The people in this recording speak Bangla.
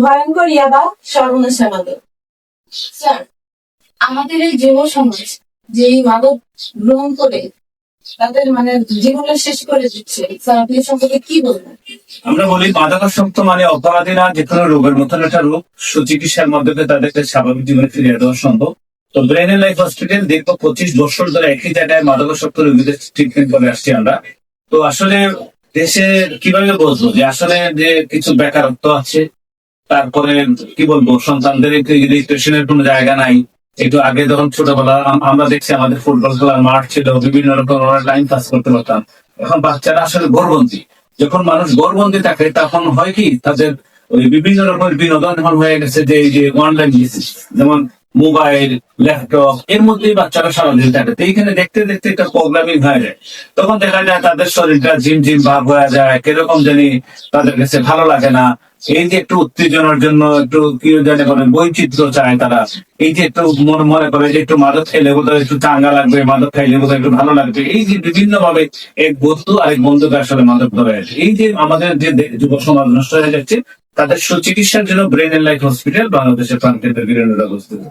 ভয়ঙ্কর ইয়াবা সর্বনাশা মাদক। স্যার, আমাদের এই যুব সমাজ যে এই মাদক গ্রহণ করে তাদের জীবনটা শেষ করে দিচ্ছে, স্যার আপনি এ সম্পর্কে কি বলবেন? আমরা বলি মাদকাসক্ত মানে অপরাধীরা যে কোনো রোগের মতন একটা রোগ, সুচিকিৎসার মাধ্যমে তাদেরকে স্বাভাবিক জীবনে ফিরিয়ে দেওয়া সম্ভব। তো ব্রেন এন্ড লাইফ হসপিটাল দীর্ঘ 25 বছর ধরে একই জায়গায় মাদকাসক্ত রোগীদের ট্রিটমেন্ট করে আসছি আমরা। তো আসলে দেশে কিভাবে বলবো যে আসলে যে কিছু বেকারত্ব আছে, তারপরে কি বলবো সন্তানদের রিক্রিয়েশনের কোনো জায়গা নাই। একটু আগে যখন ছোটবেলা আমরা দেখছি আমাদের ফুটবল খেলার মাঠ ছিল, বিভিন্ন রকম টাইম পাস করতে পারতাম। এখন বাচ্চারা আসলে ঘরবন্দি। যখন মানুষ ঘরবন্দি থাকে তখন হয় কি তাদের ওই বিভিন্ন রকমের বিনোদন এখন হয়ে গেছে যে এই যে অনলাইন যেমন মোবাইল, ল্যাপটপ, এর মধ্যেই বাচ্চারা সারাদিন থাকে। তো এইখানে দেখতে দেখতে একটা প্রোগ্রামিং হয়ে যায়। তখন দেখা যায় তাদের শরীরটা ঝিম ঝিম ভাব হয়ে যায়, কিরকম জানি তাদের কাছে ভালো লাগে না। এই যে একটু উত্তেজনার জন্য একটু কি জানি বলেন বৈচিত্র্য চায় তারা। এই যে একটু মনে মনে করে যে একটু মাদক খেলে বোধহয় একটু চাঙ্গা লাগবে, মাদক খাইলে বোধহয় একটু ভালো লাগবে। এই যে বিভিন্ন ভাবে এক বন্ধু আরেক বন্ধুকে আসলে মাদক ধরে আছে। এই যে আমাদের যে যুব সমাজ নষ্ট হয়ে যাচ্ছে, তাদের সুচিকিৎসার জন্য ব্রেন এন্ড লাইফ হসপিটাল বাংলাদেশের প্রান্তের বিভিন্ন অবস্থিত।